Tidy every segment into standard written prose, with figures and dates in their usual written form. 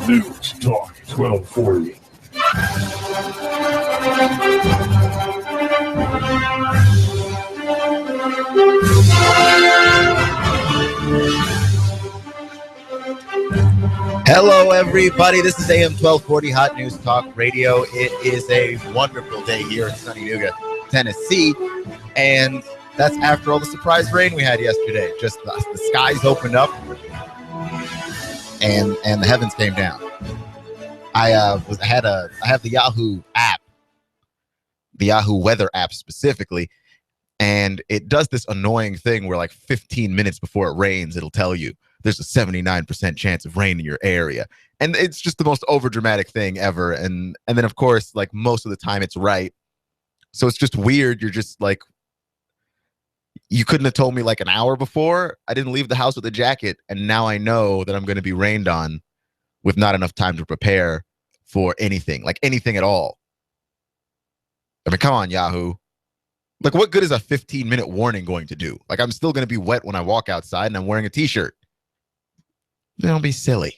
News Talk 1240. Hello, everybody. This is AM 1240 Hot News Talk Radio. It is a wonderful day here in sunny Chattanooga, Tennessee, and that's after all the surprise rain we had yesterday. Just the skies opened up, and the heavens came down. I have the Yahoo app, the Yahoo weather app specifically, and it does this annoying thing where like 15 minutes before it rains, it'll tell you there's a 79% chance of rain in your area. And it's just the most overdramatic thing ever. And then, of course, like most of the time it's right. So it's just weird. You're just like, you couldn't have told me like an hour before. I didn't leave the house with a jacket. And now I know that I'm going to be rained on with not enough time to prepare for anything, like anything at all. I mean, come on, Yahoo. Like, what good is a 15-minute warning going to do? Like, I'm still going to be wet when I walk outside and I'm wearing a t-shirt. Don't be silly.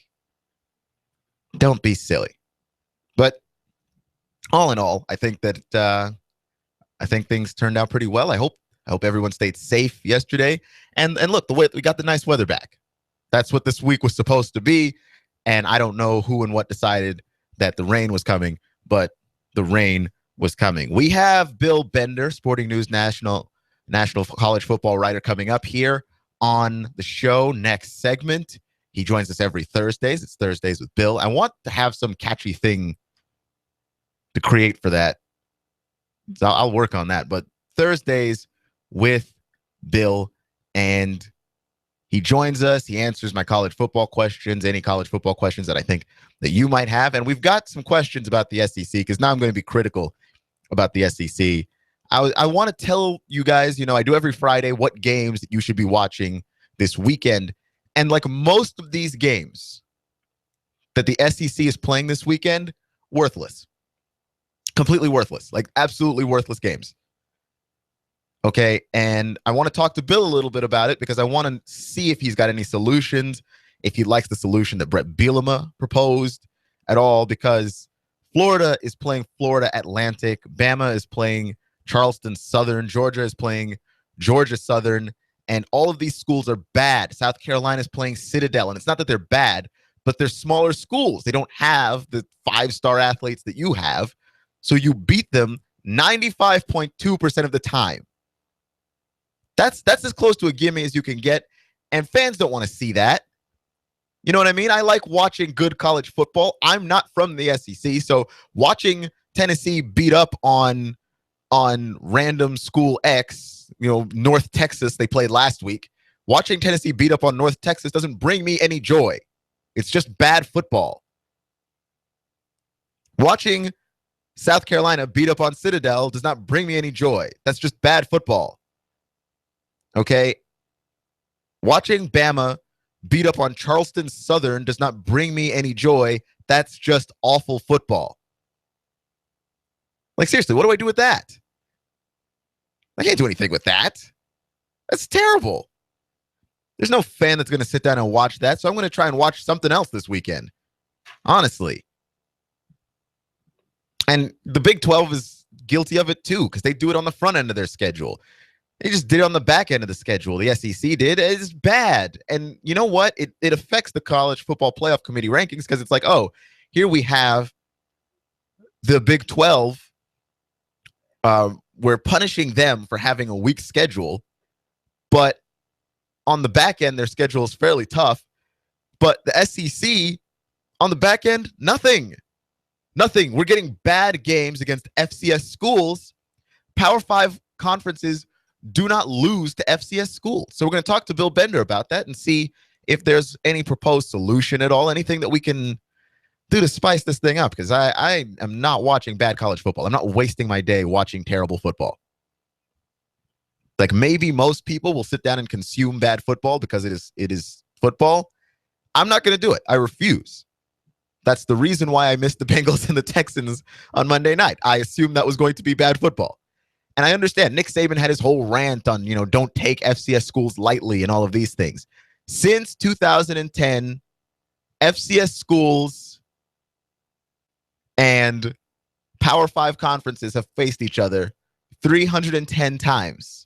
Don't be silly. But all in all, I think that things turned out pretty well. I hope everyone stayed safe yesterday. And look, we got the nice weather back. That's what this week was supposed to be. And I don't know who and what decided that the rain was coming, but the rain was coming. We have Bill Bender, Sporting News National college football writer, coming up here on the show next segment. He joins us every Thursdays. It's Thursdays with Bill. I want to have some catchy thing to create for that. So I'll work on that. But Thursdays with Bill, and he joins us. He answers my college football questions, any college football questions that I think that you might have. And we've got some questions about the SEC, because now I'm going to be critical about the SEC. I want to tell you guys, I do every Friday what games that you should be watching this weekend. And like most of these games that the SEC is playing this weekend, worthless. Completely worthless. Like absolutely worthless games. Okay, and I want to talk to Bill a little bit about it, because I want to see if he's got any solutions, if he likes the solution that Brett Bielema proposed at all, because Florida is playing Florida Atlantic, Bama is playing Charleston Southern, Georgia is playing Georgia Southern, and all of these schools are bad. South Carolina is playing Citadel, and it's not that they're bad, but they're smaller schools. They don't have the 5-star athletes that you have, so you beat them 95.2% of the time. That's as close to a gimme as you can get, and fans don't want to see that. You know what I mean? I like watching good college football. I'm not from the SEC, so watching Tennessee beat up on random school X, North Texas, they played last week. Watching Tennessee beat up on North Texas doesn't bring me any joy. It's just bad football. Watching South Carolina beat up on Citadel does not bring me any joy. That's just bad football. Okay? Watching Bama beat up on Charleston Southern does not bring me any joy. That's just awful football. Like, seriously, what do I do with that? I can't do anything with that. That's terrible. There's no fan that's going to sit down and watch that, so I'm going to try and watch something else this weekend. Honestly. And the Big 12 is guilty of it too, because they do it on the front end of their schedule. They just did it on the back end of the schedule. The SEC did. It's bad. And you know what? It affects the College Football Playoff Committee rankings, because it's like, oh, here we have the Big 12. We're punishing them for having a weak schedule, but on the back end, their schedule is fairly tough. But the SEC, on the back end, nothing. We're getting bad games against FCS schools. Power 5 conferences do not lose to FCS schools. So we're going to talk to Bill Bender about that and see if there's any proposed solution at all, anything that we can do to spice this thing up, because I am not watching bad college football. I'm not wasting my day watching terrible football. Like, maybe most people will sit down and consume bad football because it is football. I'm not going to do it. I refuse. That's the reason why I missed the Bengals and the Texans on Monday night. I assumed that was going to be bad football. And I understand Nick Saban had his whole rant on, don't take FCS schools lightly and all of these things. Since 2010, FCS schools And Power 5 conferences have faced each other 310 times.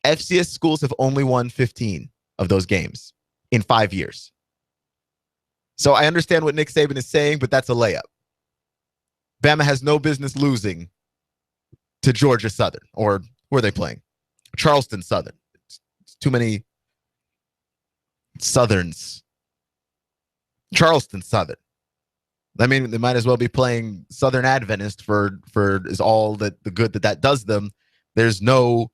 FCS schools have only won 15 of those games in 5 years. So I understand what Nick Saban is saying, but that's a layup. Bama has no business losing to Georgia Southern, or who are they playing? Charleston Southern. It's too many Southerns. Charleston Southern. I mean, they might as well be playing Southern Adventist for is all that the good that does them. There's no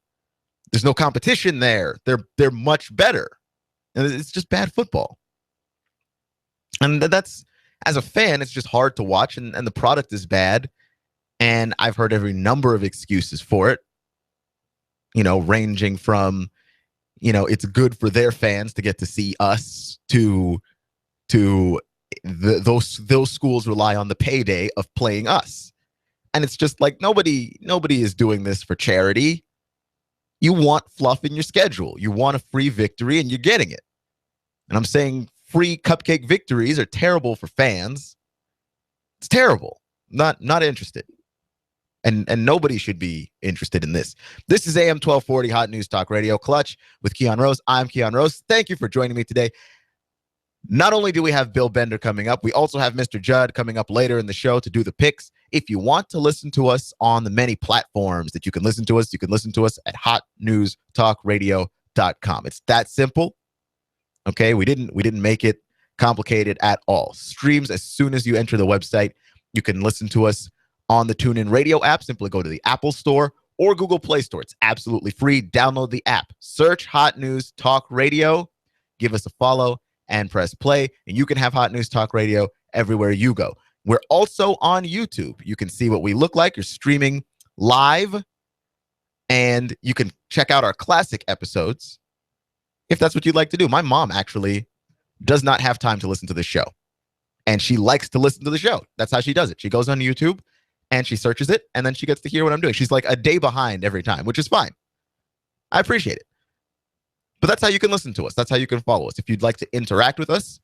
competition there. They're much better, and it's just bad football. And that's, as a fan, it's just hard to watch, and the product is bad. And I've heard every number of excuses for it. Ranging from, it's good for their fans to get to see us to those schools rely on the payday of playing us. And it's just like nobody is doing this for charity. You want fluff in your schedule. You want a free victory, and you're getting it. And I'm saying free cupcake victories are terrible for fans. It's terrible. Not interested. And nobody should be interested in this. This is AM 1240 Hot News Talk Radio Clutch with Keon Rose. I'm Keon Rose. Thank you for joining me today. Not only do we have Bill Bender coming up, we also have Mr. Judd coming up later in the show to do the picks. If you want to listen to us on the many platforms that you can listen to us at hotnewstalkradio.com. It's that simple. Okay, we didn't make it complicated at all. Streams as soon as you enter the website. You can listen to us on the TuneIn Radio app. Simply go to the Apple Store or Google Play Store. It's absolutely free. Download the app. Search Hot News Talk Radio. Give us a follow and press play, and you can have Hot News Talk Radio everywhere you go. We're also on YouTube. You can see what we look like. You're streaming live, and you can check out our classic episodes if that's what you'd like to do. My mom actually does not have time to listen to the show, and she likes to listen to the show. That's how she does it. She goes on YouTube, and she searches it, and then she gets to hear what I'm doing. She's like a day behind every time, which is fine. I appreciate it. But that's how you can listen to us. That's how you can follow us. If you'd like to interact with us,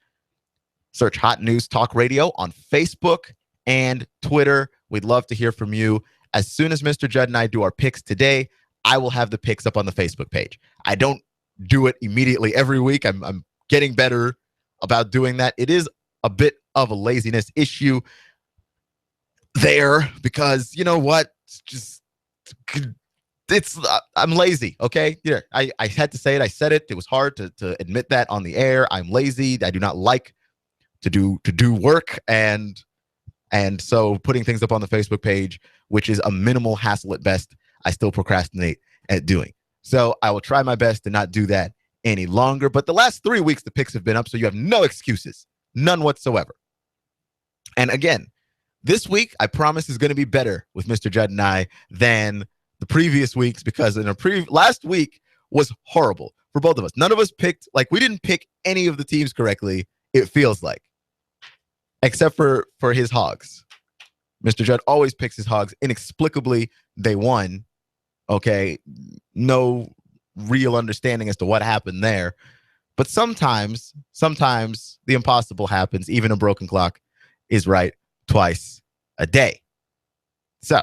search Hot News Talk Radio on Facebook and Twitter. We'd love to hear from you. As soon as Mr. Judd and I do our picks today, I will have the picks up on the Facebook page. I don't do it immediately every week. I'm getting better about doing that. It is a bit of a laziness issue there because, you know what? I'm lazy, okay? Yeah, I had to say it. I said it. It was hard to admit that on the air. I'm lazy. I do not like to do work, and so putting things up on the Facebook page, which is a minimal hassle at best, I still procrastinate at doing. So I will try my best to not do that any longer. But the last 3 weeks, the picks have been up, so you have no excuses, none whatsoever. And again, this week, I promise, is going to be better with Mr. Judd and I than the previous weeks, because last week was horrible for both of us. None of us we didn't pick any of the teams correctly, it feels like, except for his Hogs. Mr. Judd always picks his Hogs. Inexplicably, they won. Okay, no real understanding as to what happened there. But sometimes the impossible happens. Even a broken clock is right twice a day. So,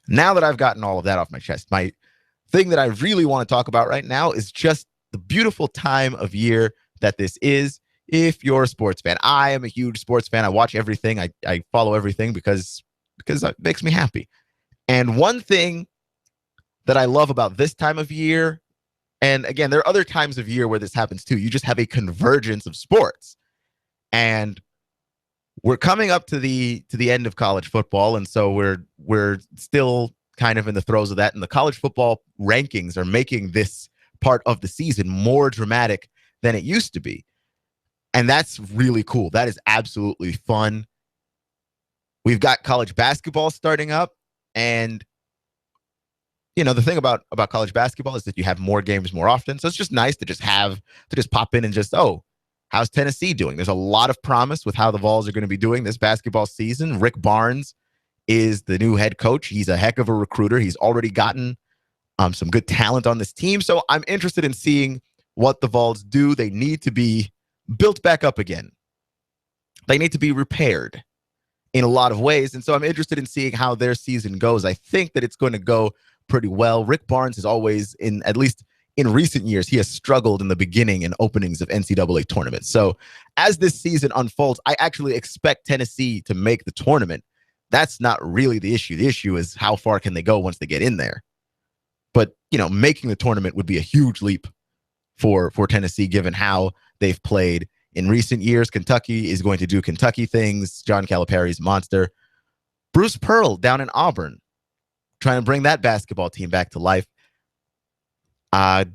now that I've gotten all of that off my chest, my thing that I really want to talk about right now is just the beautiful time of year that this is if you're a sports fan. I am a huge sports fan. I watch everything. I follow everything because it makes me happy. And one thing that I love about this time of year, and again, there are other times of year where this happens too, you just have a convergence of sports. And we're coming up to the end of college football, and so we're still kind of in the throes of that. And the college football rankings are making this part of the season more dramatic than it used to be. And that's really cool. That is absolutely fun. We've got college basketball starting up, and the thing about college basketball is that you have more games more often. So it's just nice to just pop in and just, how's Tennessee doing? There's a lot of promise with how the Vols are going to be doing this basketball season. Rick Barnes is the new head coach. He's a heck of a recruiter. He's already gotten some good talent on this team. So I'm interested in seeing what the Vols do. They need to be built back up again. They need to be repaired. in a lot of ways. And so I'm interested in seeing how their season goes. I think that it's going to go pretty well. Rick Barnes is always, at least in recent years, he has struggled in the beginning and openings of NCAA tournaments. So as this season unfolds, I actually expect Tennessee to make the tournament. That's not really the issue. The issue is how far can they go once they get in there. But, making the tournament would be a huge leap for Tennessee, given how they've played in recent years. Kentucky is going to do Kentucky things. John Calipari's monster. Bruce Pearl down in Auburn, trying to bring that basketball team back to life. I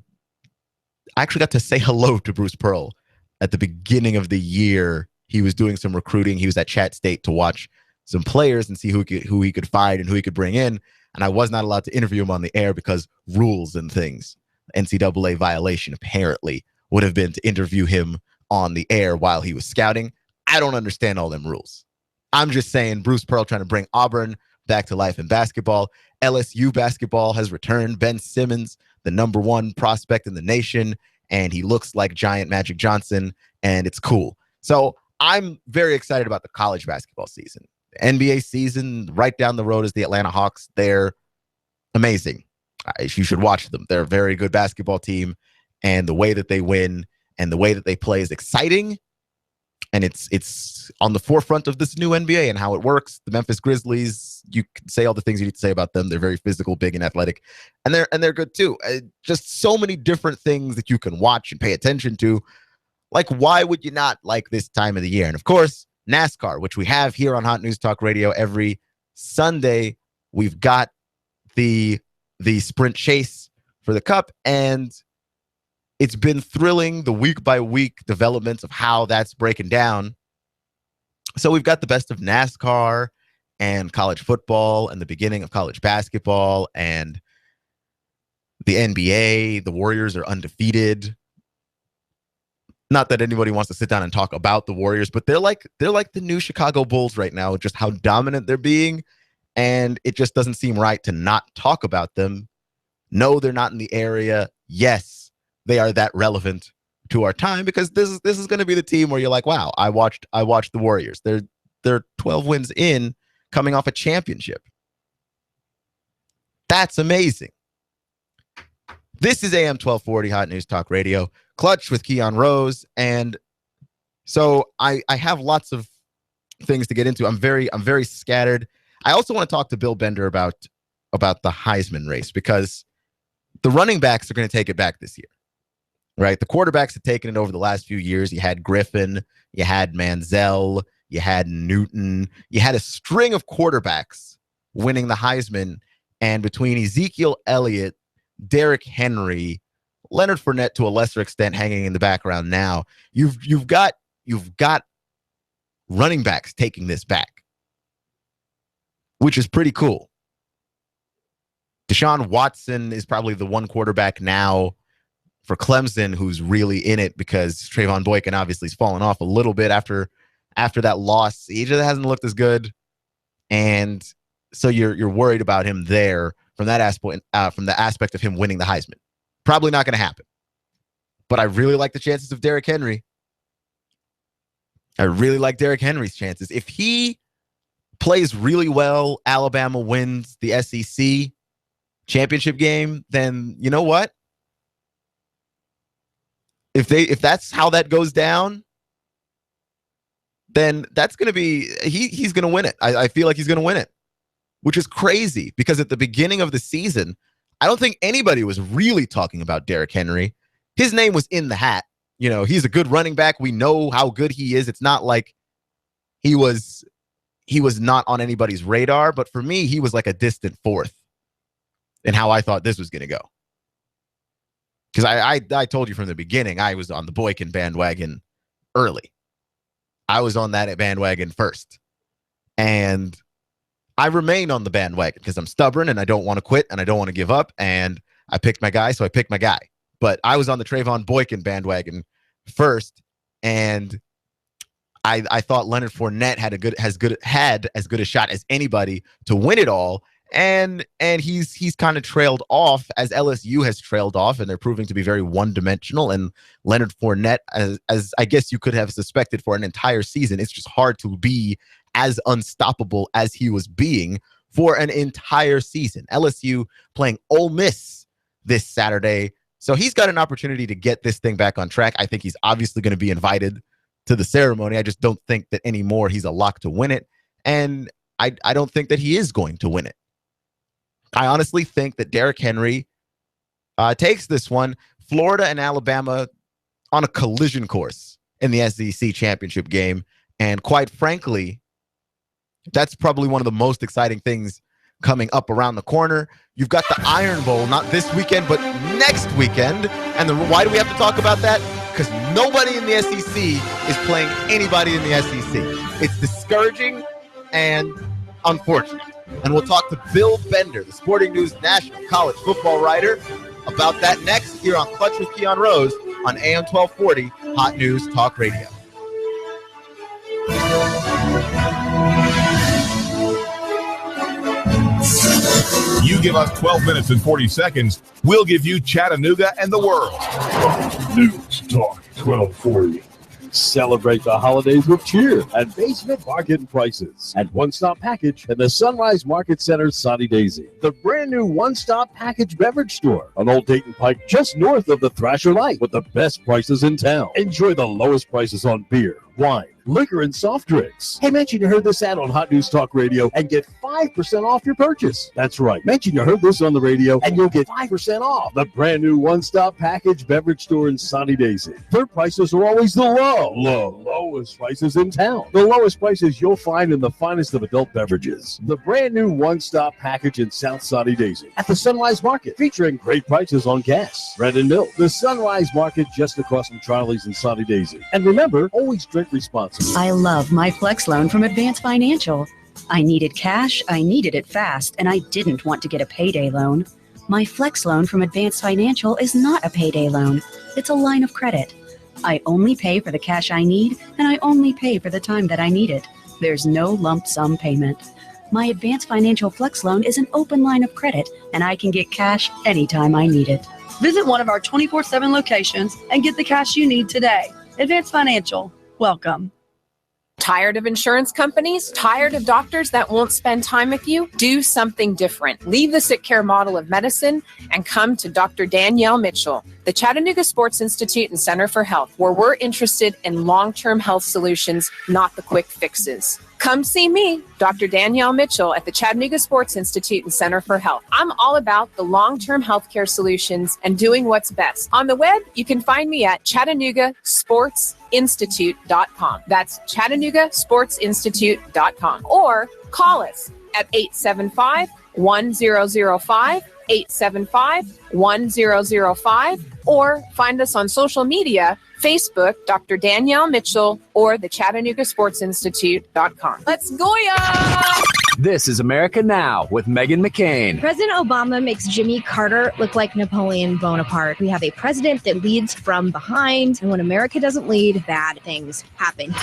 actually got to say hello to Bruce Pearl at the beginning of the year. He was doing some recruiting. He was at Chat State to watch some players and see who he could find and who he could bring in. And I was not allowed to interview him on the air because rules and things. NCAA violation apparently would have been to interview him on the air while he was scouting. I don't understand all them rules. I'm just saying Bruce Pearl trying to bring Auburn back to life in basketball. LSU basketball has returned. Ben Simmons, the number one prospect in the nation, and he looks like giant Magic Johnson, and it's cool. So I'm very excited about the college basketball season. The NBA season, right down the road is the Atlanta Hawks. They're amazing. You should watch them. They're a very good basketball team, and the way that they win and the way that they play is exciting. And it's on the forefront of this new NBA and how it works. The Memphis Grizzlies, you can say all the things you need to say about them. They're very physical, big, and athletic, and they're good too. Just so many different things that you can watch and pay attention to. Like, why would you not like this time of the year? And of course, NASCAR, which we have here on Hot News Talk Radio every Sunday. We've got the sprint chase for the Cup, and it's been thrilling, the week-by-week developments of how that's breaking down. So we've got the best of NASCAR and college football and the beginning of college basketball and the NBA. The Warriors are undefeated. Not that anybody wants to sit down and talk about the Warriors, but they're like the new Chicago Bulls right now, just how dominant they're being. And it just doesn't seem right to not talk about them. No, they're not in the area. Yes, they are that relevant to our time because this is going to be the team where you're like, wow, I watched the Warriors. They're 12 wins in, coming off a championship. That's amazing. This is AM 1240 Hot News Talk Radio, Clutch with Keon Rose, and so I have lots of things to get into. I'm very scattered. I also want to talk to Bill Bender about the Heisman race because the running backs are going to take it back this year. Right, the quarterbacks have taken it over the last few years. You had Griffin, you had Manziel, you had Newton, you had a string of quarterbacks winning the Heisman, and between Ezekiel Elliott, Derrick Henry, Leonard Fournette to a lesser extent hanging in the background now, you've got running backs taking this back, which is pretty cool. Deshaun Watson is probably the one quarterback now for Clemson who's really in it because Trayvon Boykin obviously has fallen off a little bit after that loss. He just hasn't looked as good, and so you're worried about him there from that aspect, from the aspect of him winning the Heisman. Probably not going to happen, but I really like the chances of Derrick Henry. I really like Derrick Henry's chances. If he plays really well, Alabama wins the SEC championship game, then you know what? If that's how that goes down, then that's going to be he's going to win it. I feel like he's going to win it, which is crazy because at the beginning of the season, I don't think anybody was really talking about Derrick Henry. His name was in the hat. You know, he's a good running back. We know how good he is. It's not like he was not on anybody's radar, but for me, he was like a distant fourth in how I thought this was going to go. Because I told you from the beginning, I was on the Boykin bandwagon early. I was on that bandwagon first. And I remain on the bandwagon because I'm stubborn and I don't want to quit and I don't want to give up. And I picked my guy, so I picked my guy. But I was on the Trayvon Boykin bandwagon first. And I thought Leonard Fournette had as good a shot as anybody to win it all. And he's kind of trailed off as LSU has trailed off, and they're proving to be very one-dimensional. And Leonard Fournette, as I guess you could have suspected for an entire season, it's just hard to be as unstoppable as he was being for an entire season. LSU playing Ole Miss this Saturday. So he's got an opportunity to get this thing back on track. I think he's obviously going to be invited to the ceremony. I just don't think that anymore he's a lock to win it. And I don't think that he is going to win it. I honestly think that Derrick Henry takes this one. Florida and Alabama on a collision course in the SEC championship game. And quite frankly, that's probably one of the most exciting things coming up around the corner. You've got the Iron Bowl, not this weekend, but next weekend. And why do we have to talk about that? Because nobody in the SEC is playing anybody in the SEC. It's discouraging and unfortunate. And we'll talk to Bill Bender, the Sporting News national college football writer, about that next here on Clutch with Keon Rose on AM 1240, Hot News Talk Radio. You give us 12 minutes and 40 seconds, we'll give you Chattanooga and the world. News Talk 1240. Celebrate the holidays with cheer and basement bargain prices at One Stop Package and the Sunrise Market Center Sunny Daisy. The brand new One Stop Package beverage store on Old Dayton Pike, just north of the Thrasher Light, with the best prices in town. Enjoy the lowest prices on beer, wine, liquor, and soft drinks. Hey, mention you heard this ad on Hot News Talk Radio and get 5% off your purchase. That's right. Mention you heard this on the radio and you'll get 5% off. The brand new one-stop package beverage store in Sunny Daisy. Their prices are always the lowest prices in town. The lowest prices you'll find in the finest of adult beverages. The brand new one-stop package in South Sunny Daisy at the Sunrise Market, featuring great prices on gas, bread, and milk. The Sunrise Market just across from Charlie's in Sunny Daisy. And remember, always drink responsibly. I love my Flex loan from Advance Financial. I needed cash, I needed it fast, and I didn't want to get a payday loan. My Flex loan from Advance Financial is not a payday loan. It's a line of credit. I only pay for the cash I need, and I only pay for the time that I need it. There's no lump sum payment. My Advance Financial Flex loan is an open line of credit, and I can get cash anytime I need it. Visit one of our 24/7 locations and get the cash you need today. Advance Financial. Welcome. Tired of insurance companies? Tired of doctors that won't spend time with you? Do something different. Leave the sick care model of medicine and come to Dr. Danielle Mitchell, the Chattanooga Sports Institute and Center for Health, where we're interested in long-term health solutions, not the quick fixes. Come see me, Dr. Danielle Mitchell, at the Chattanooga Sports Institute and Center for Health. I'm all about the long-term healthcare solutions and doing what's best. On the web, you can find me at ChattanoogaSportsInstitute.com. That's ChattanoogaSportsInstitute.com. Or call us at 875-1005, 875-1005, or find us on social media, Facebook, Dr. Danielle Mitchell, or the ChattanoogaSportsInstitute.com. Let's go, ya! This is America Now with Meghan McCain. President Obama makes Jimmy Carter look like Napoleon Bonaparte. We have a president that leads from behind, and when America doesn't lead, bad things happen.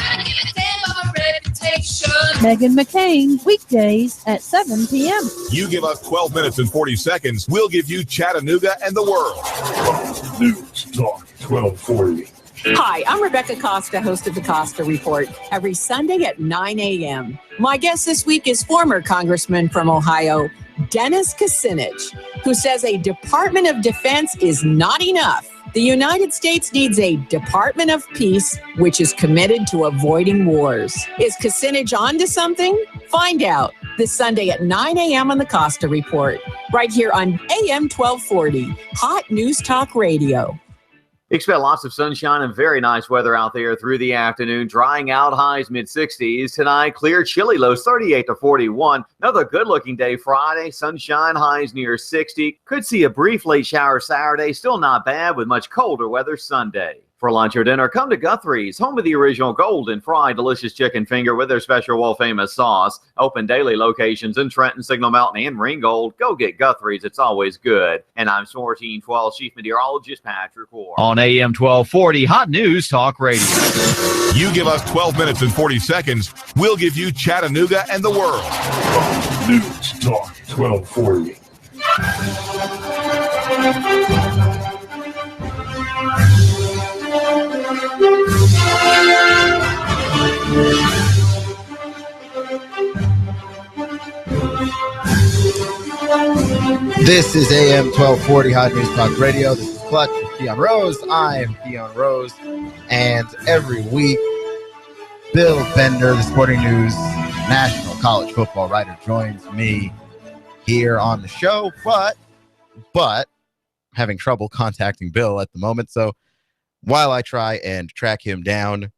Meghan McCain, weekdays at 7 p.m. You give us 12 minutes and 40 seconds, we'll give you Chattanooga and the world. News Talk 1240. Hi, I'm Rebecca Costa, host of the Costa Report, every Sunday at 9 a.m. My guest this week is former Congressman from Ohio, Dennis Kucinich, who says a Department of Defense is not enough. The United States needs a Department of Peace, which is committed to avoiding wars. Is Kucinich onto something? Find out this Sunday at 9 a.m. on the Costa Report, right here on AM 1240, Hot News Talk Radio. Expect lots of sunshine and very nice weather out there through the afternoon. Drying out, highs mid-60s. Tonight, clear, chilly lows 38 to 41. Another good-looking day Friday. Sunshine, highs near 60. Could see a brief late shower Saturday. Still not bad with much colder weather Sunday. For lunch or dinner, come to Guthrie's, home of the original golden fried delicious chicken finger with their special world-famous sauce. Open daily locations in Trenton, Signal Mountain, and Ringgold. Go get Guthrie's. It's always good. And I'm 1412 Chief Meteorologist Patrick Ward. On AM 1240, Hot News Talk Radio. You give us 12 minutes and 40 seconds, we'll give you Chattanooga and the world. News Talk 1240. This is AM 1240 Hot News Talk Radio. This is Clutch with Keon Rose. I am Keon Rose. And every week, Bill Bender, the Sporting News national college football writer, joins me here on the show, but having trouble contacting Bill at the moment. So while I try and track him down,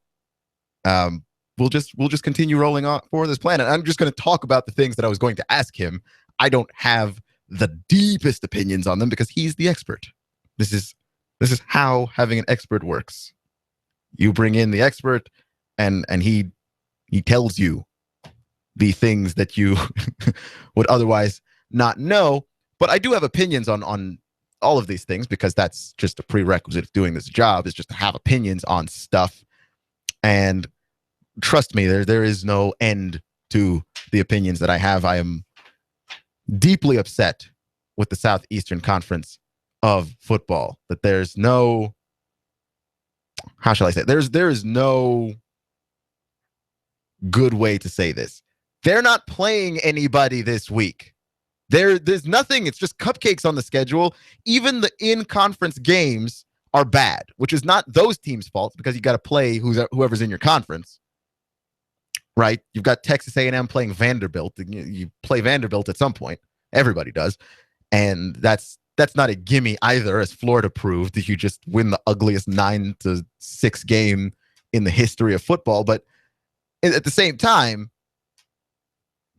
we'll just continue rolling on for this plan. And I'm just going to talk about the things that I was going to ask him. I don't have the deepest opinions on them because he's the expert. This is how having an expert works. You bring in the expert, and he tells you the things that you would otherwise not know. But I do have opinions on all of these things because that's just a prerequisite of doing this job, is just to have opinions on stuff. And trust me, there is no end to the opinions that I have. I am deeply upset with the Southeastern Conference of football, that there's no, how shall I say, there is no good way to say this. They're not playing anybody this week. There's nothing. It's just cupcakes on the schedule. Even the in-conference games are bad, which is not those teams' fault because you got to play whoever's in your conference, right? You've got Texas A&M playing Vanderbilt. You play Vanderbilt at some point. Everybody does. And that's not a gimme either, as Florida proved, that you just win the ugliest 9-6 game in the history of football. But at the same time,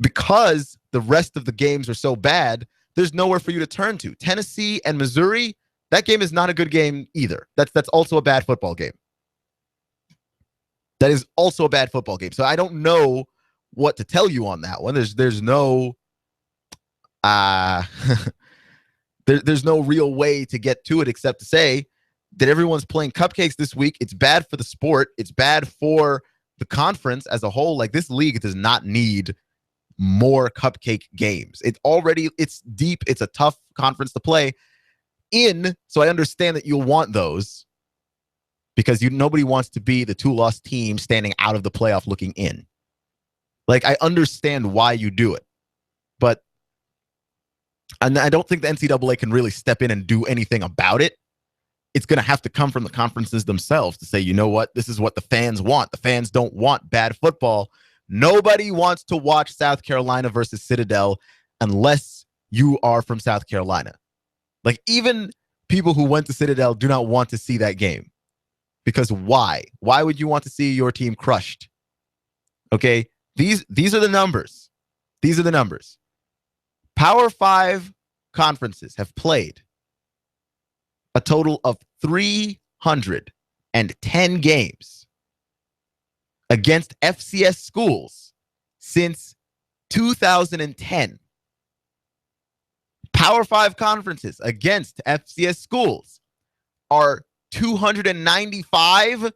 because the rest of the games are so bad, there's nowhere for you to turn to. Tennessee and Missouri, that game is not a good game either. That's also a bad football game. That is also a bad football game. So I don't know what to tell you on that one. There's no there's no real way to get to it except to say that everyone's playing cupcakes this week. It's bad for the sport. It's bad for the conference as a whole. Like, this league does not need more cupcake games. It's deep. It's a tough conference to play in. So I understand that you'll want those because nobody wants to be the 2-loss team standing out of the playoff looking in. Like, I understand why you do it, but I don't think the NCAA can really step in and do anything about it. It's going to have to come from the conferences themselves to say, you know what, this is what the fans want. The fans don't want bad football. Nobody wants to watch South Carolina versus Citadel unless you are from South Carolina. Like, even people who went to Citadel do not want to see that game. Because why? Why would you want to see your team crushed? Okay, these are the numbers. These are the numbers. Power 5 conferences have played a total of 310 games against FCS schools since 2010. Power 5 conferences against FCS schools are 295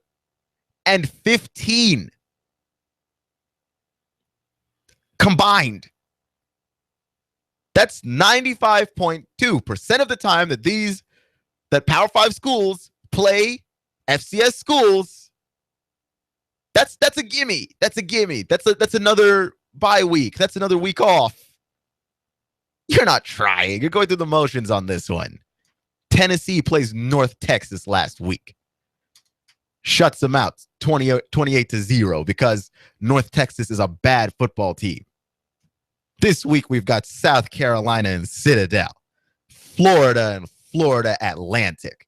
and 15 combined. That's 95.2% of the time that Power 5 schools play FCS schools. That's a gimme. That's a gimme. That's another bye week. That's another week off. You're not trying. You're going through the motions on this one. Tennessee plays North Texas last week. Shuts them out 28-0 because North Texas is a bad football team. This week, we've got South Carolina and Citadel, Florida and Florida Atlantic,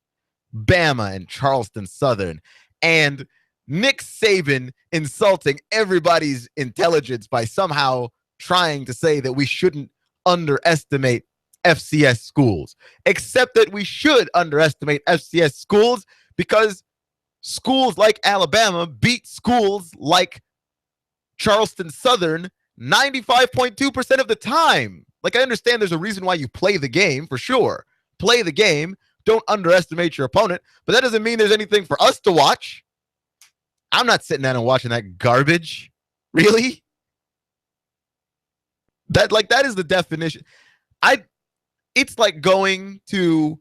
Bama and Charleston Southern, and Nick Saban insulting everybody's intelligence by somehow trying to say that we shouldn't underestimate FCS schools, except that we should underestimate FCS schools because schools like Alabama beat schools like Charleston Southern 95.2% of the time. Like, I understand there's a reason why you play the game, for sure. Play the game. Don't underestimate your opponent. But that doesn't mean there's anything for us to watch. I'm not sitting down and watching that garbage. Really? That is the definition. It's like going to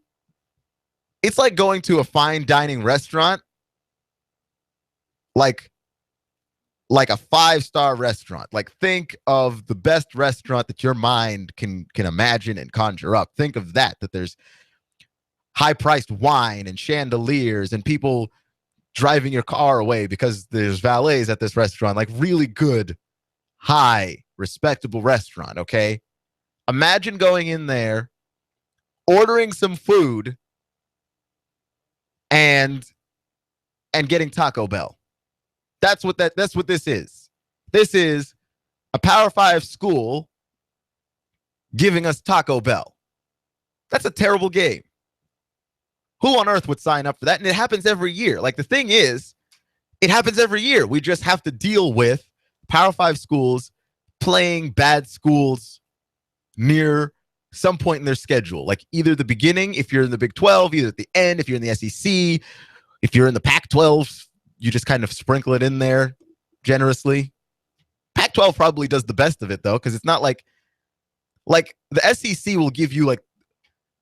a fine dining restaurant like like a 5-star restaurant. Like, think of the best restaurant that your mind can imagine and conjure up. Think of that there's high-priced wine and chandeliers and people driving your car away because there's valets at this restaurant. Like, really good, high, respectable restaurant, okay? Imagine going in there, ordering some food, and getting Taco Bell. That's what this is. This is a Power 5 school giving us Taco Bell. That's a terrible game. Who on earth would sign up for that? And it happens every year. Like, the thing is, it happens every year. We just have to deal with Power 5 schools playing bad schools near some point in their schedule. Like, either the beginning, if you're in the Big 12, either at the end, if you're in the SEC, if you're in the Pac-12, you just kind of sprinkle it in there generously. Pac-12 probably does the best of it, though, because it's not like the SEC will give you like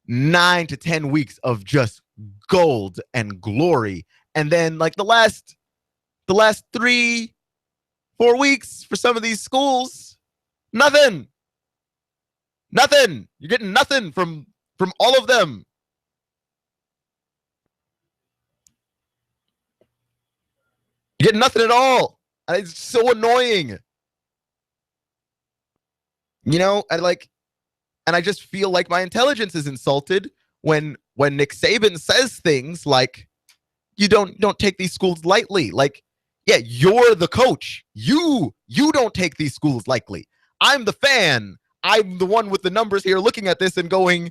9 to 10 weeks of just gold and glory, and then like the last 3-4 weeks for some of these schools, nothing. You're getting nothing from all of them. You get nothing at all. And it's so annoying. You know, and I just feel like my intelligence is insulted when Nick Saban says things like, you don't take these schools lightly. Like, yeah, you're the coach. You don't take these schools lightly. I'm the fan. I'm the one with the numbers here looking at this and going,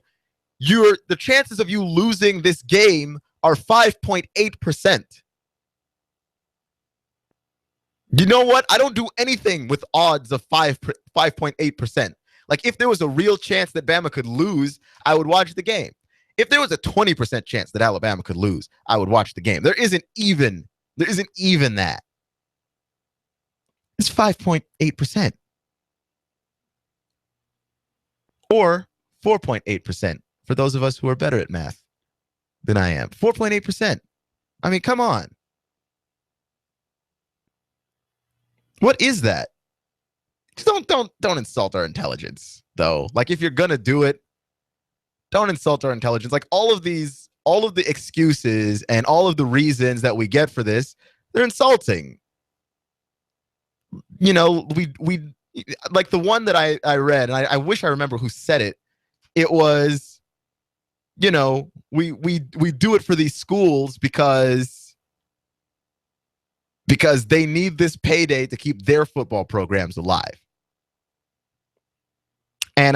the chances of you losing this game are 5.8%. You know what? I don't do anything with odds of 5.8%. Like, if there was a real chance that Bama could lose, I would watch the game. If there was a 20% chance that Alabama could lose, I would watch the game. There isn't even that. It's 5.8%. Or 4.8% for those of us who are better at math than I am. 4.8%. I mean, come on. What is that? Just don't insult our intelligence, though. Like, if you're gonna do it, don't insult our intelligence. Like, all of the excuses and all of the reasons that we get for this, they're insulting. You know, we like the one that I read, and I wish I remember who said it. It was, you know, we do it for these schools because they need this payday to keep their football programs alive. And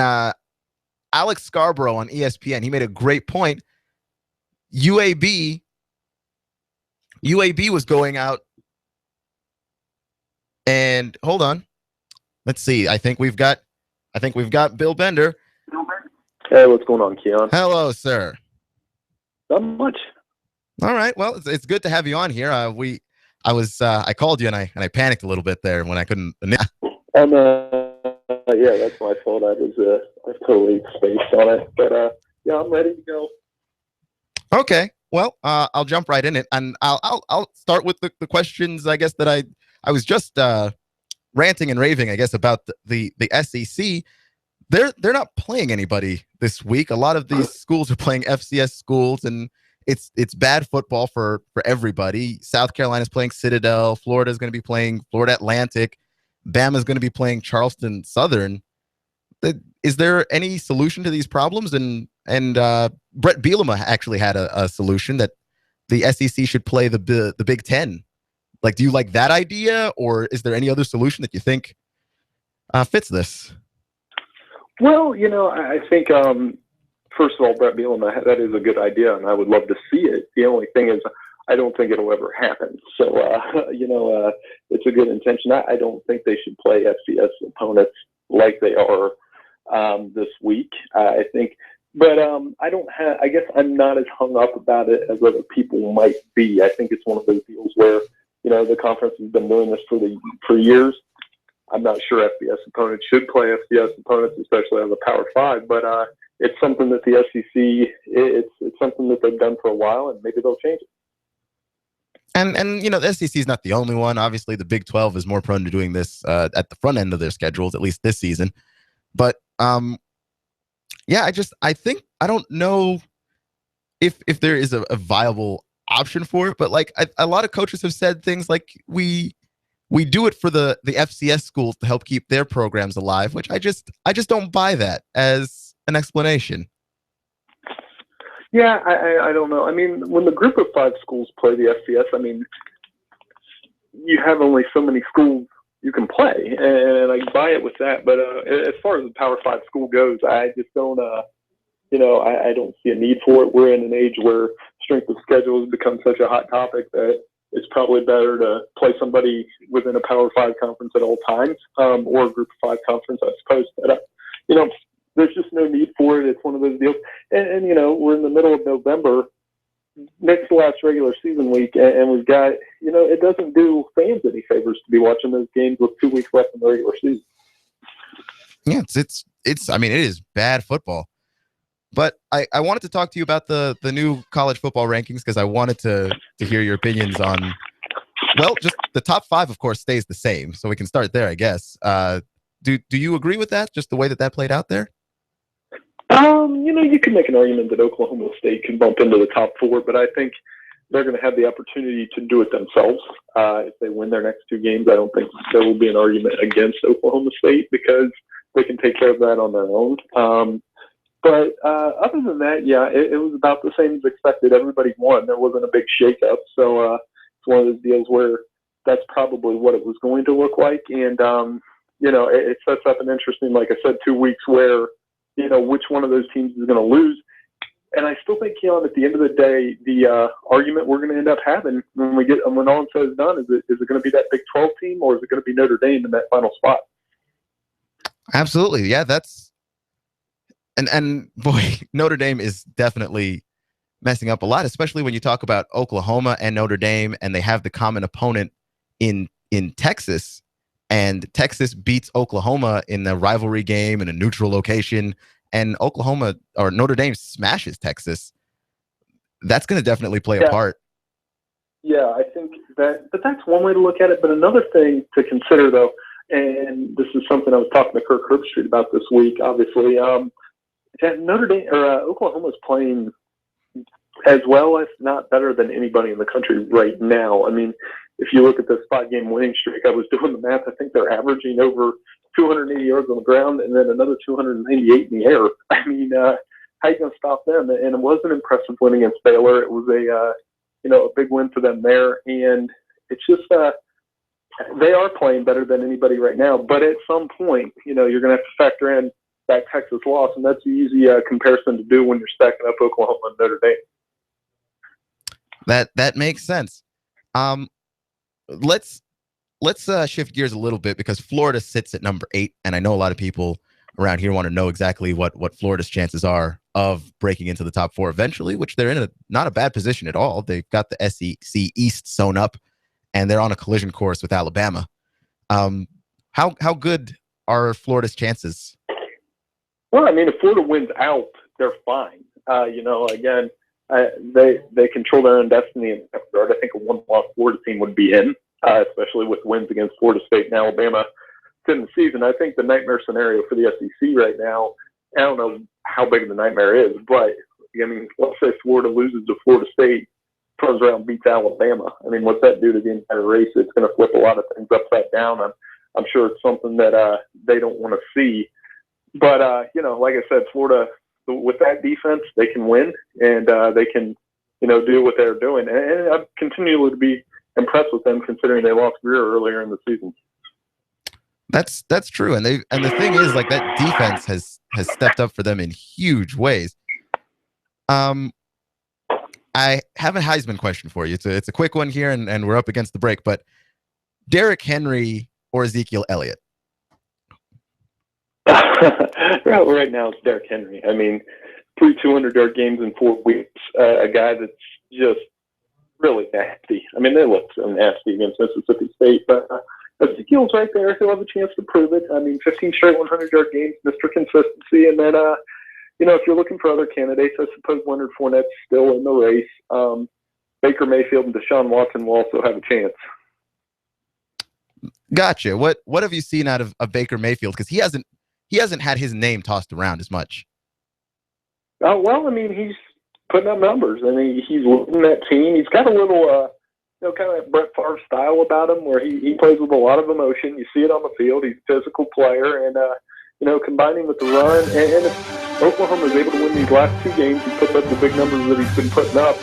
Alex Scarborough on ESPN, he made a great point. UAB was going out and hold on. Let's see. I think we've got Bill Bender. Hey, what's going on, Keon? Hello, sir. Not much. All right. Well, it's good to have you on here. I called you and I panicked a little bit there when I couldn't. Yeah, that's my fault. I totally spaced on it, but yeah, I'm ready to go. Okay. Well, I'll jump right in it, and I'll start with the questions. I guess that I was just ranting and raving, I guess, about the SEC. They're not playing anybody this week. A lot of these schools are playing FCS schools, and it's bad football for everybody. South Carolina's playing Citadel. Florida's going to be playing Florida Atlantic. Bama's going to be playing Charleston Southern. Is there any solution to these problems? And Brett Bielema actually had a solution that the SEC should play the Big Ten. Like, do you like that idea, or is there any other solution that you think fits this? Well, you know, I think first of all, Brett Bielema, that is a good idea, and I would love to see it. The only thing is, I don't think it'll ever happen. So, you know, it's a good intention. I don't think they should play FCS opponents like they are this week. I think, but I guess I'm not as hung up about it as other people might be. I think it's one of those deals where, you know, the conference has been doing this for years. I'm not sure FBS opponents should play FCS opponents, especially on the Power 5, but it's something that the SEC, it's something that they've done for a while, and maybe they'll change it. And you know, the SEC is not the only one. Obviously, the Big 12 is more prone to doing this at the front end of their schedules, at least this season. But yeah, I think I don't know if there is a viable option for it. But like a lot of coaches have said things like we do it for the FCS schools to help keep their programs alive, which I just don't buy that as an explanation. Yeah, I don't know. I mean, when the group of 5 schools play the FCS, I mean, you have only so many schools you can play, and I buy it with that. But as far as the Power 5 school goes, I just don't, I don't see a need for it. We're in an age where strength of schedule has become such a hot topic that it's probably better to play somebody within a Power 5 conference at all times, or a Group of 5 conference, I suppose. But, there's just no need for it. It's one of those deals. And we're in the middle of November, next to last regular season week, and we've got, it doesn't do fans any favors to be watching those games with 2 weeks left in the regular season. Yeah, I mean, it is bad football. But I wanted to talk to you about the new college football rankings because I wanted to hear your opinions on, well, just the top 5, of course, stays the same. So we can start there, I guess. Do you agree with that, just the way that played out there? You can make an argument that Oklahoma State can bump into the top 4, but I think they're going to have the opportunity to do it themselves. If they win their next 2 games, I don't think there will be an argument against Oklahoma State because they can take care of that on their own. But other than that, yeah, it was about the same as expected. Everybody won. There wasn't a big shakeup. So it's one of those deals where that's probably what it was going to look like. And, it sets up an interesting, like I said, 2 weeks where, which one of those teams is going to lose. And I still think, Keon, at the end of the day, the argument we're going to end up having when all said is done, is it going to be that Big 12 team or is it going to be Notre Dame in that final spot? Absolutely. Yeah, that's and boy, Notre Dame is definitely messing up a lot, especially when you talk about Oklahoma and Notre Dame, and they have the common opponent in Texas. And Texas beats Oklahoma in a rivalry game in a neutral location, and Oklahoma or Notre Dame smashes Texas. That's going to definitely play a part. Yeah, I think but that's one way to look at it. But another thing to consider, though, and this is something I was talking to Kirk Herbstreit about this week, obviously, Notre Dame or Oklahoma is playing as well, if not better, than anybody in the country right now. I mean, if you look at this 5-game winning streak, I was doing the math. I think they're averaging over 280 yards on the ground and then another 298 in the air. I mean, how are you going to stop them? And it was an impressive win against Baylor. It was a big win for them there. And it's just they are playing better than anybody right now. But at some point, you're going to have to factor in that Texas loss, and that's an easy comparison to do when you're stacking up Oklahoma and Notre Dame. That makes sense. Let's shift gears a little bit because Florida sits at number 8, and I know a lot of people around here want to know exactly what Florida's chances are of breaking into the top 4 eventually, which they're in not a bad position at all. They've got the SEC East sewn up, and they're on a collision course with Alabama. How good are Florida's chances? Well, I mean, if Florida wins out, they're fine. Again, they control their own destiny in that regard. I think a 1-loss Florida team would be in, especially with wins against Florida State and Alabama in the season. I think the nightmare scenario for the SEC right now, I don't know how big of the nightmare is, but I mean, let's say Florida loses to Florida State, turns around and beats Alabama. I mean, what's that do to the entire race? It's going to flip a lot of things upside down. I'm sure it's something that they don't want to see. But, like I said, Florida, with that defense, they can win, and they can, do what they're doing. And I continue to be impressed with them considering they lost Greer earlier in the season. That's true. And the thing is, like, that defense has stepped up for them in huge ways. I have a Heisman question for you. It's a quick one here, and we're up against the break. But Derrick Henry or Ezekiel Elliott? Right now it's Derrick Henry. I mean, 3 200-yard games in 4 weeks. A guy that's just really nasty. I mean, they look so nasty against Mississippi State, but Ezekiel's right there. He'll have a chance to prove it. I mean, 15 straight 100-yard games, Mr. Consistency, and then if you're looking for other candidates, I suppose Leonard Fournette's still in the race. Baker Mayfield and Deshaun Watson will also have a chance. Gotcha. What have you seen out of Baker Mayfield? Because he hasn't had his name tossed around as much. Well, I mean, he's putting up numbers. I mean, he's leading that team. He's got a little, kind of that Brett Favre style about him, where he plays with a lot of emotion. You see it on the field. He's a physical player, and combining with the run, and if Oklahoma is able to win these last 2 games, he puts up the big numbers that he's been putting up,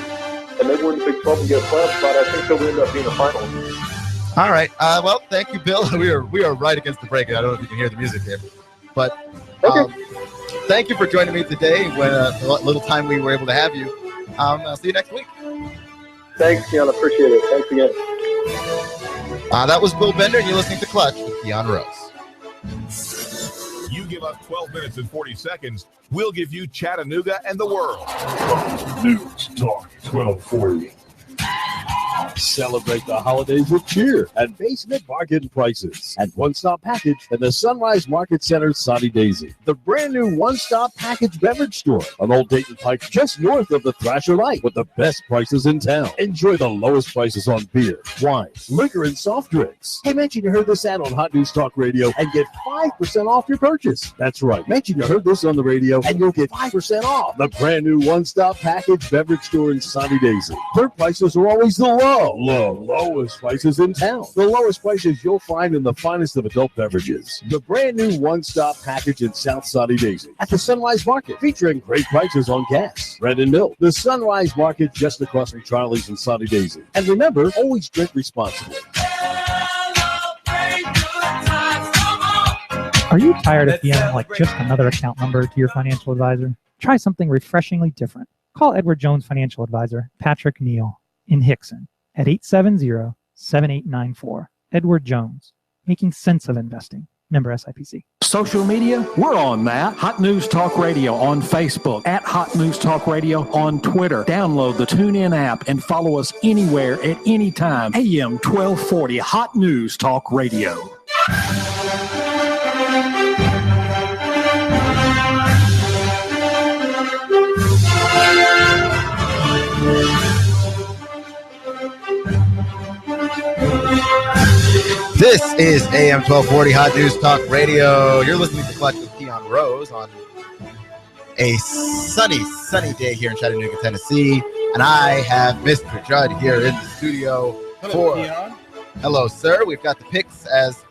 and they win the Big 12 and get a playoff spot, I think he'll end up being a finalist. All right. Well, thank you, Bill. We are right against the break. I don't know if you can hear the music here, but thank you for joining me today. When the little time we were able to have you. I'll see you next week. Thanks, Keon. I appreciate it. Thanks again. That was Bill Bender, and you're listening to Clutch with Keon Rose. You give us 12 minutes and 40 seconds, we'll give you Chattanooga and the world. News Talk 1240. Celebrate the holidays with cheer and basement bargain prices. And one-stop package in the Sunrise Market Center, Sunny Daisy. The brand new one-stop package beverage store on Old Dayton Pike, just north of the Thrasher Light, with the best prices in town. Enjoy the lowest prices on beer, wine, liquor, and soft drinks. Hey, mention you heard this ad on Hot News Talk Radio and get 5% off your purchase. That's right. Mention you heard this on the radio and you'll get 5% off. The brand new one-stop package beverage store in Sunny Daisy. Their prices are always the lowest prices in town. The lowest prices you'll find in the finest of adult beverages. The brand new one-stop package in South Sunny Daisy at the Sunrise Market, featuring great prices on gas, bread, and milk. The Sunrise Market just across from Charlie's in Sunny Daisy. And remember, always drink responsibly. Are you tired of feeling like just another account number to your financial advisor? Try something refreshingly different. Call Edward Jones Financial Advisor Patrick Neal in Hickson at 870-7894. Edward Jones, making sense of investing. Member SIPC. Social media, we're on that. Hot News Talk Radio on Facebook, at Hot News Talk Radio on Twitter. Download the TuneIn app and follow us anywhere at any time. AM 1240, Hot News Talk Radio. This is AM 1240 Hot News Talk Radio. You're listening to Clutch with Keon Rose on a sunny day here in Chattanooga, Tennessee. And I have Mr. Judd here in the studio. Hello, Keon. Hello, sir. We've got the picks as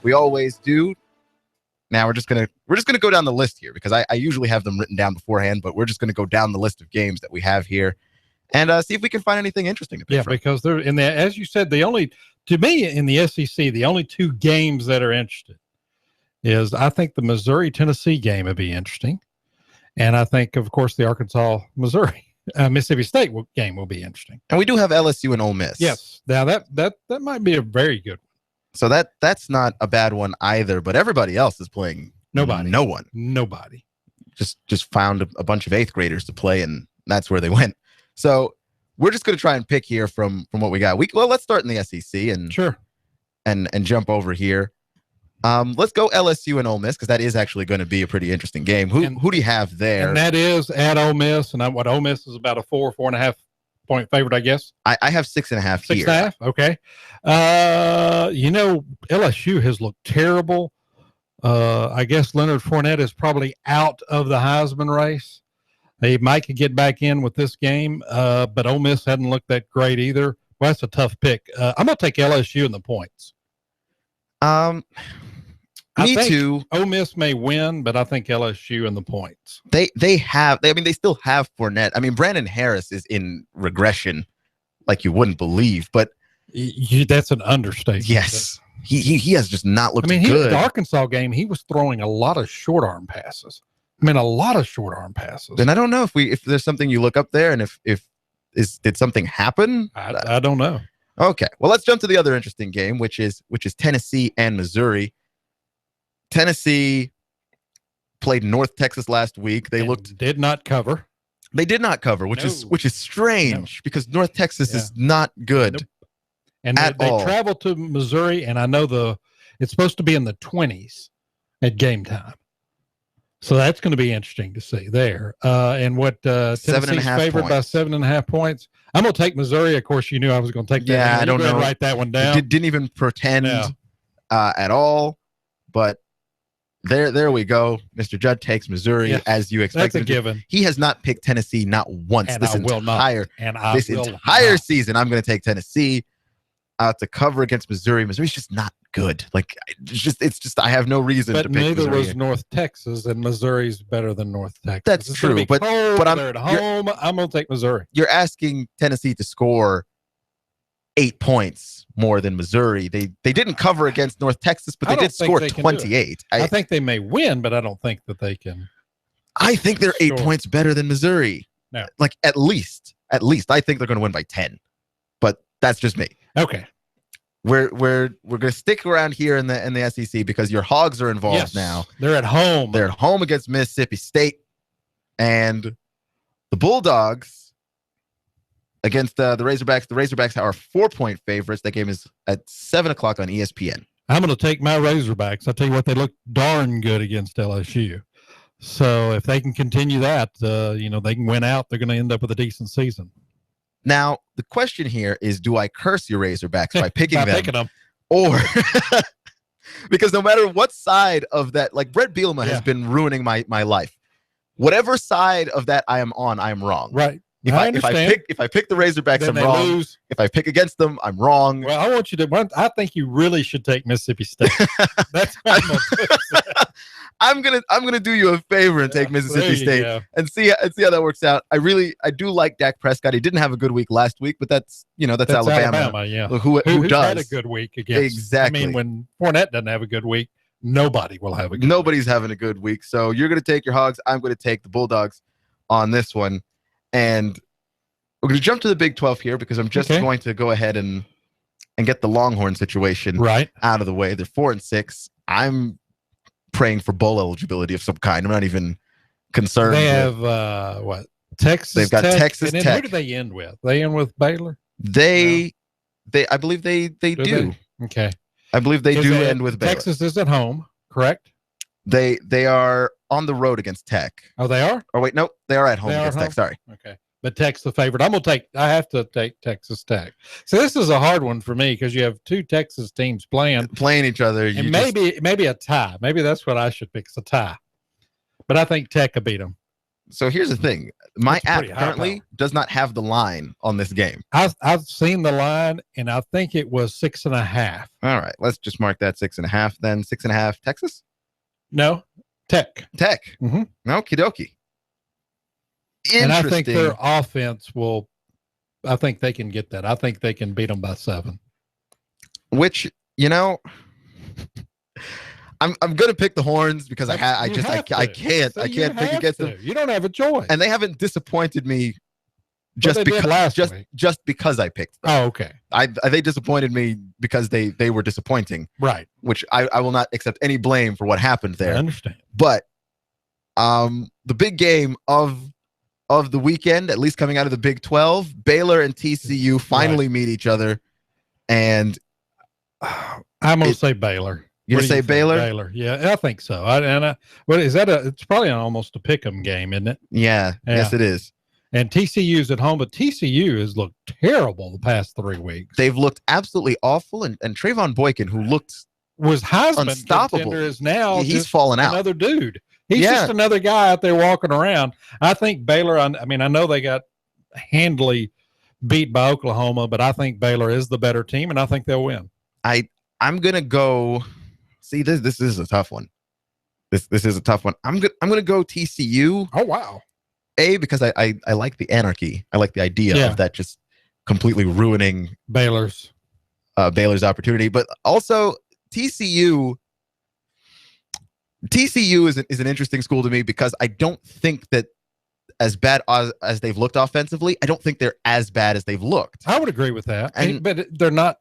we always do. Now we're just gonna go down the list here because I usually have them written down beforehand, but we're just gonna go down the list of games that we have here and see if we can find anything interesting to pick from. Because they're in there, as you said, to me, in the SEC, the only 2 games that are interesting is I think the Missouri-Tennessee game would be interesting. And I think, of course, the Arkansas-Mississippi State game will be interesting. And we do have LSU and Ole Miss. Yes. Now, that might be a very good one. So that's not a bad one either, but everybody else is playing nobody. No one. Nobody. Just found a bunch of 8th graders to play, and that's where they went. So we're just going to try and pick here from what we got. Well, let's start in the SEC and sure, and jump over here. Let's go LSU and Ole Miss because that is actually going to be a pretty interesting game. Who do you have there? And that is at Ole Miss, and what Ole Miss is about a 4.5 point favorite, I guess. I have 6.5 here. 6.5. Okay. LSU has looked terrible. I guess Leonard Fournette is probably out of the Heisman race. They might could get back in with this game, but Ole Miss hadn't looked that great either. Well, that's a tough pick. I'm going to take LSU in the points. Me too. Ole Miss may win, but I think LSU in the points. They still have Fournette. I mean, Brandon Harris is in regression like you wouldn't believe, but that's an understatement. Yes. He has just not looked good. The Arkansas game, he was throwing a lot of short arm passes. A lot of short arm passes. And I don't know if there's something you look up there, and did something happen? I don't know. Okay, well, let's jump to the other interesting game, which is Tennessee and Missouri. Tennessee played North Texas last week. They did not cover. They did not cover, which is strange because North Texas is not good. Nope. And they traveled to Missouri, and I know it's supposed to be in the 20s at game time. So that's going to be interesting to see there. And what Tennessee's favored by 7.5 points. I'm going to take Missouri. Of course, you knew I was going to take that. Yeah, I don't know. Write that one down. Didn't even pretend at all. But there we go. Mr. Judd takes Missouri as you expected. That's a given. He has not picked Tennessee not once And this I will entire not. entire season. I'm going to take Tennessee to cover against Missouri. Missouri's just not good. Like it's just I have no reason to pick neither Missouri. was North Texas, and Missouri's better than North Texas. That's it's true, but I'm at home. I'm going to take Missouri. You're asking Tennessee to score 8 points more than Missouri. They didn't cover against North Texas, but they did score 28. I think they may win, but I don't think that they can. I think they're 8 points better than Missouri. No. Like at least I think they're going to win by 10. But that's just me. Okay. We're going to stick around here in the SEC because your Hogs are involved now. They're at home. They're at home against Mississippi State, and the Bulldogs against the Razorbacks. The Razorbacks are 4-point favorites. That game is at 7:00 on ESPN. I'm going to take my Razorbacks. I'll tell you what, they look darn good against LSU. So if they can continue that, they can win out. They're going to end up with a decent season. Now, the question here is, do I curse your Razorbacks by picking them? Or because no matter what side of that, like Brett Bielema has been ruining my life. Whatever side of that I am on, I am wrong. Right. If I pick the Razorbacks, then I'm wrong. Lose. If I pick against them, I'm wrong. Well, I want you to. I think you really should take Mississippi State. That's what I'm gonna do you a favor and take Mississippi State and see how that works out. I do like Dak Prescott. He didn't have a good week last week, but that's Alabama. Yeah. Who does does had a good week against? Exactly. I mean, when Fournette doesn't have a good week, nobody will have a good Nobody's having a good week. So you're gonna take your Hogs. I'm gonna take the Bulldogs on this one. And we're going to jump to the Big 12 here because I'm just going to go ahead and get the Longhorn situation out of the way. They're 4-6. I'm praying for bowl eligibility of some kind. I'm not even concerned. They have Texas. They've got Tech. Texas and then Tech. Who do they end with? They end with Baylor. I believe they do. Okay. I believe they do end with Baylor. Texas is at home, correct? They are on the road against Tech. Oh, they are? Oh, wait, no, they are at home against Tech. Sorry. Okay. But Tech's the favorite. I have to take Texas Tech. So this is a hard one for me because you have two Texas teams playing each other. And maybe a tie. Maybe that's what I should pick. It's a tie. But I think Tech will beat them. So here's the thing. My app currently does not have the line on this game. I've seen the line, and I think it was 6.5. All right. Let's just mark that 6.5 then. 6.5 Texas? No. Tech. Mm-hmm. Okie dokie. And I think their offense I think they can get that. I think they can beat them by 7. Which, I'm going to pick the Horns because I can't pick against them. You don't have a choice. And they haven't disappointed me just because I picked them. Oh, okay. They disappointed me because they were disappointing. Right. Which I will not accept any blame for what happened there. I understand. But the big game of the weekend, at least coming out of the Big 12, Baylor and TCU finally meet each other. And I'm going to say Baylor. You're going to say Baylor? Baylor. Yeah, I think so. It's probably almost a pick'em game, isn't it? Yeah. Yes, it is. And TCU's at home, but TCU has looked terrible the past 3 weeks. They've looked absolutely awful. And Trayvon Boykin, who was Heisman unstoppable, is now he's fallen out. Another dude. He's just another guy out there walking around. I think Baylor, I know they got handily beat by Oklahoma, but I think Baylor is the better team, and I think they'll win. I'm going to go – see, this is a tough one. This is a tough one. I'm gonna go TCU. Oh, wow. Because I like the anarchy. I like the idea of that just completely ruining Baylor's opportunity. But also TCU is an interesting school to me because I don't think that as bad as they've looked offensively, I don't think they're as bad as they've looked. I would agree with that. But they're not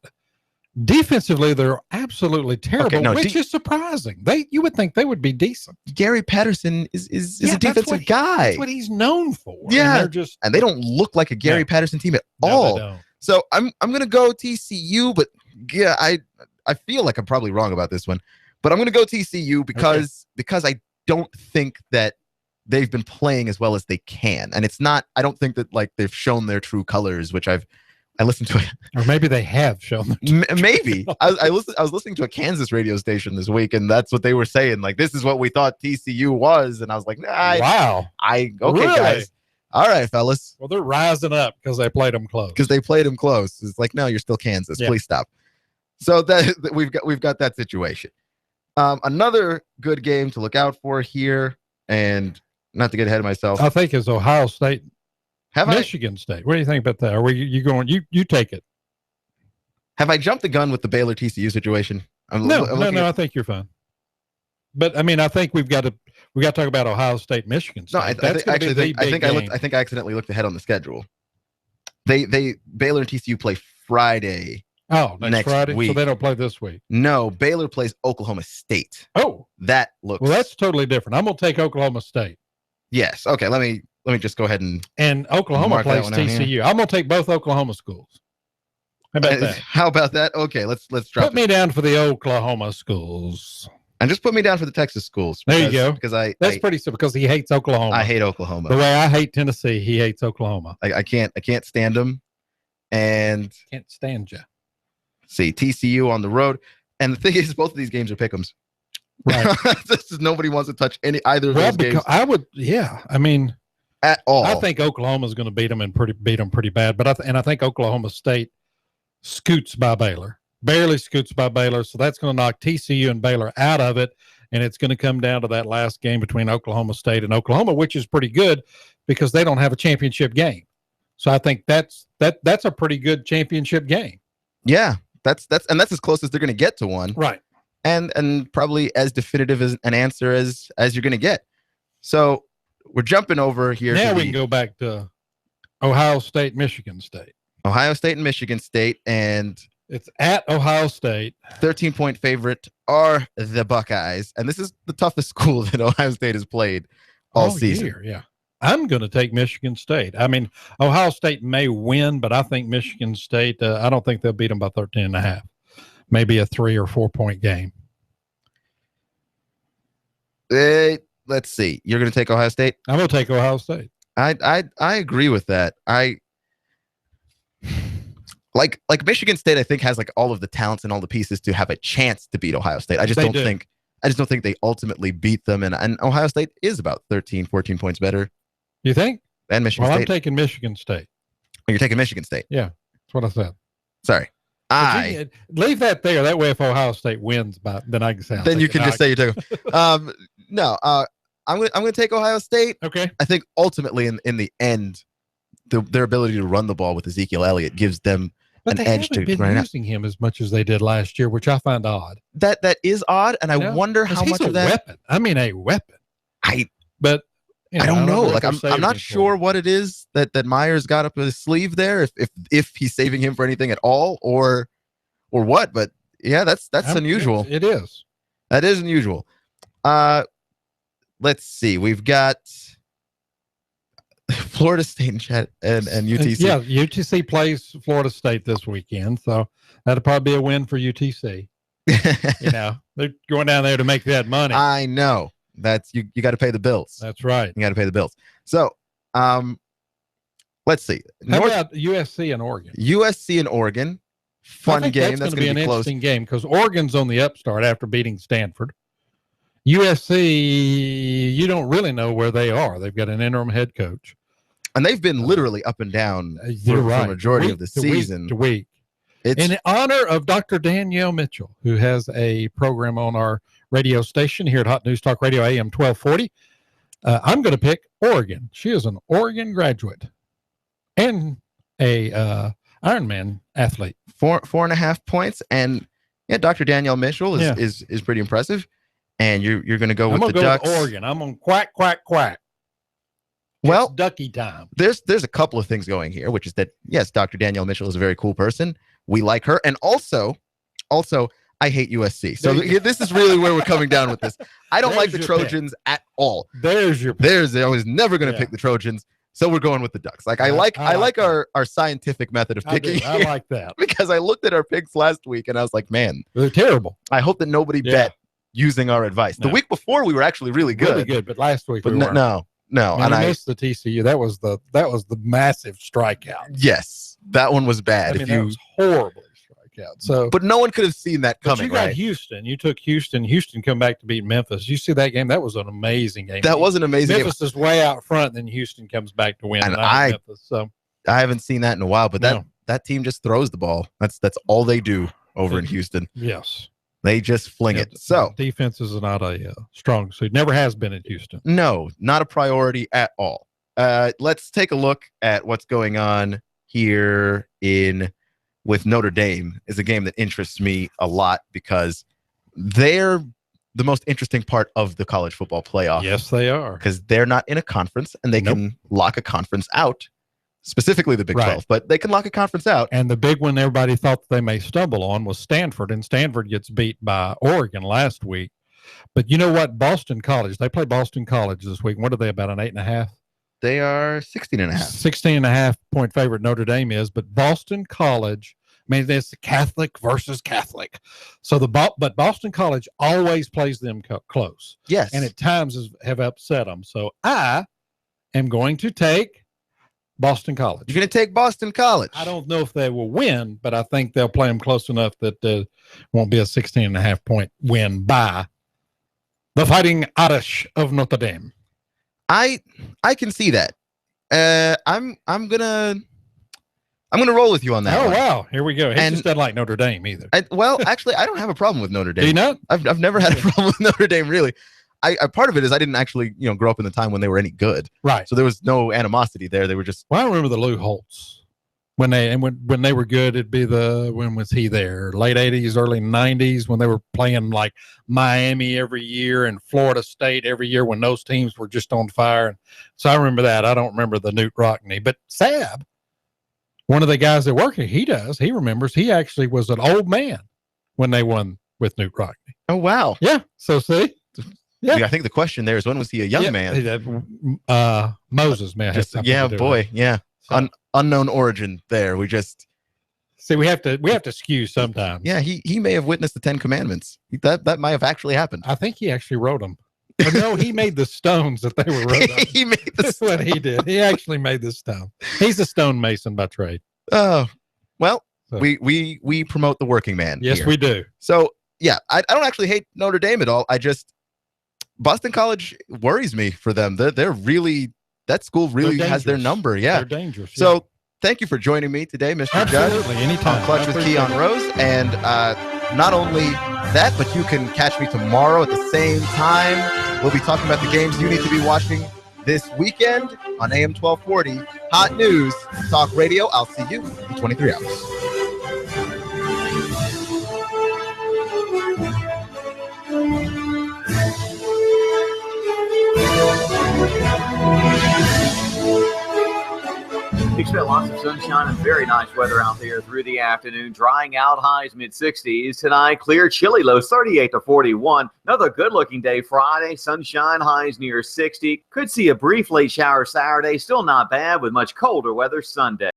defensively, they're absolutely terrible, which is surprising. You would think they would be decent. Gary Patterson is a defensive guy. That's what he's known for. Yeah. And they don't look like a Gary Patterson team at all. They don't. So I'm gonna go TCU, but yeah, I feel like I'm probably wrong about this one. But I'm going to go TCU because I don't think that they've been playing as well as they can. And it's not, I don't think that like they've shown their true colors, which I listened to it. Or maybe they have shown them. Maybe. I was listening to a Kansas radio station this week, and that's what they were saying. Like, this is what we thought TCU was. And I was like, nah, wow. Okay, really? guys. All right, fellas. Well, they're rising up because they played them close. It's like, no, you're still Kansas. Yeah. Please stop. So that we've got that situation. Another good game to look out for here, and not to get ahead of myself. I think is Ohio State. Michigan State. What do you think about that? Are you going? You take it. Have I jumped the gun with the Baylor TCU situation? No. I think you're fine. But I mean, I think we got to talk about Ohio State, Michigan State. No, I think I accidentally looked ahead on the schedule. They Baylor and TCU play Friday. Oh, next Friday. Week. So they don't play this week. No, Baylor plays Oklahoma State. Oh, that looks. Well, that's totally different. I'm gonna take Oklahoma State. Yes. Okay. Let me just go ahead and Oklahoma plays TCU. I'm gonna take both Oklahoma schools. How about that? How about that? Okay, let's drop. Put me down for the Oklahoma schools. And just put me down for the Texas schools. There you go. Because that's pretty simple. Because he hates Oklahoma. I hate Oklahoma. The way I hate Tennessee, he hates Oklahoma. I can't stand them. And can't stand you. See TCU on the road, and the thing is, both of these games are pick'ems. Right. Nobody wants to touch either of those games. I would, yeah. I mean, at all. I think Oklahoma is going to beat them and beat them pretty bad. But I think Oklahoma State scoots by Baylor, barely scoots by Baylor. So that's going to knock TCU and Baylor out of it, and it's going to come down to that last game between Oklahoma State and Oklahoma, which is pretty good because they don't have a championship game. So I think that's a pretty good championship game. Yeah, that's as close as they're going to get to one. Right. And probably as definitive as an answer as you're going to get. So we're jumping over here. Now we can go back to Ohio State, Michigan State. Ohio State and Michigan State, and it's at Ohio State. 13-point favorite are the Buckeyes, and this is the toughest school that Ohio State has played all season. Yeah. I'm going to take Michigan State. I mean, Ohio State may win, but I think Michigan State, I don't think they'll beat them by 13.5. Maybe a 3 or 4 point game. Let's see. You're going to take Ohio State? I'm going to take Ohio State. I agree with that. Like Michigan State, I think has like all of the talents and all the pieces to have a chance to beat Ohio State. I just don't think they ultimately beat them. And Ohio State is about 13, 14 points better. You think? And Michigan State. I'm taking Michigan State. Oh, you're taking Michigan State? Yeah, that's what I said. Sorry. Leave that there. That way, if Ohio State wins, then I can say. Then you can just say you took. No, I'm going to take Ohio State. Okay. I think ultimately, in the end, their ability to run the ball with Ezekiel Elliott gives them an edge to been using him as much as they did last year, which I find odd. That is odd, and I wonder how much of that. Weapon. I mean, a weapon. But I don't know. Like I'm not sure what it is that Myers got up his sleeve there. If he's saving him for anything at all, or what. But yeah, that's unusual. It is. That is unusual. Let's see. We've got Florida State and UTC. Yeah, UTC plays Florida State this weekend, so that'll probably be a win for UTC. They're going down there to make that money. I know. That's you got to pay the bills. That's right. You got to pay the bills. So, let's see. How about USC and Oregon? USC and Oregon. Fun game. That's going to be an close. Interesting game because Oregon's on the upstart after beating Stanford. USC, you don't really know where they are. They've got an interim head coach. And they've been literally up and down for the majority of the season. Week to week. In honor of Dr. Danielle Mitchell, who has a program on our radio station here at Hot News Talk Radio AM 1240, I'm going to pick Oregon. She is an Oregon graduate and a Ironman athlete. 4.5 points. And yeah, Dr. Danielle Mitchell is pretty impressive. And you're going to go with the Ducks. With Oregon. I'm on quack, quack, quack. Well, it's ducky time. There's a couple of things going here, which is that, yes, Dr. Danielle Mitchell is a very cool person. We like her. And also, I hate USC. So this is really where we're coming down with this. I don't like the Trojans at all. I was never going to pick the Trojans. So we're going with the Ducks. Like I like our scientific method of picking. I like that. Because I looked at our picks last week and I was like, man, they're terrible. I hope that nobody bet using our advice. The week before we were actually really good. But last week we weren't. No. No, and I missed the TCU. That was the massive strikeout. Yes, that one was bad. That was horribly strikeout. So, but no one could have seen that coming. But you got right? Houston. You took Houston. Houston come back to beat Memphis. You see that game? That was an amazing game. That was an amazing Memphis game. Is way out front, then Houston comes back to win. And Memphis, so I haven't seen that in a while. But that team just throws the ball. That's all they do over in Houston. Yes. They just fling it. So defense is not a strong suit. Never has been at Houston. No, not a priority at all. Let's take a look at what's going on here with Notre Dame. Is a game that interests me a lot because they're the most interesting part of the college football playoff. Yes, they are. Because they're not in a conference and they can lock a conference out. Specifically the Big 12, but they can lock a conference out. And the big one everybody thought they may stumble on was Stanford, and Stanford gets beat by Oregon last week. But you know what? Boston College, they play Boston College this week. What are they, about an 8.5? They are 16.5. 16.5 point favorite Notre Dame is, but Boston College, I mean, it's Catholic versus Catholic. So but Boston College always plays them close. Yes. And at times have upset them. So I am going to take Boston College. You're going to take Boston College. I don't know if they will win, but I think they'll play them close enough that won't be a 16.5 point win by the Fighting Irish of Notre Dame. I can see that. I'm gonna roll with you on that. Oh one. Wow, here we go. He just doesn't like Notre Dame either. Well, actually, I don't have a problem with Notre Dame. Do you not? I've never had a problem with Notre Dame really. I part of it is I didn't actually grow up in the time when they were any good. Right. So there was no animosity there. They were just. Well, I remember the Lou Holtz when they were good. It'd be when was he there? Late 80s, early 90s when they were playing like Miami every year and Florida State every year when those teams were just on fire. And so I remember that. I don't remember the Newt Rockne, but Sab, one of the guys that work here, he does. He remembers. He actually was an old man when they won with Newt Rockne. Oh wow. Yeah. So see. Yeah. I think the question there is when was he a young man? Moses, man. Boy. Yeah. So. Unknown origin there. We just see we have to skew sometimes. Yeah, he may have witnessed the 10 Commandments. That might have actually happened. I think he actually wrote them. But no, he made the stones that they were wrote on. He made That's what he did. He actually made the stone. He's a stonemason by trade. Oh, well, so. we promote the working man. Yes, here. We do. So yeah, I don't actually hate Notre Dame at all. Boston College worries me for them. They're really, that school really has their number. Yeah. They're dangerous. Yeah. So thank you for joining me today, Mr. Absolutely. Judd. Anytime. On Clutch with Keon Rose. And not only that, but you can catch me tomorrow at the same time. We'll be talking about the games you need to be watching this weekend on AM 1240. Hot News Talk Radio. I'll see you in 23 hours. Expect lots of sunshine and very nice weather out there through the afternoon. Drying out, highs mid-60s. Tonight, clear, chilly lows 38 to 41. Another good-looking day Friday. Sunshine, highs near 60. Could see a brief late shower Saturday. Still not bad with much colder weather Sunday.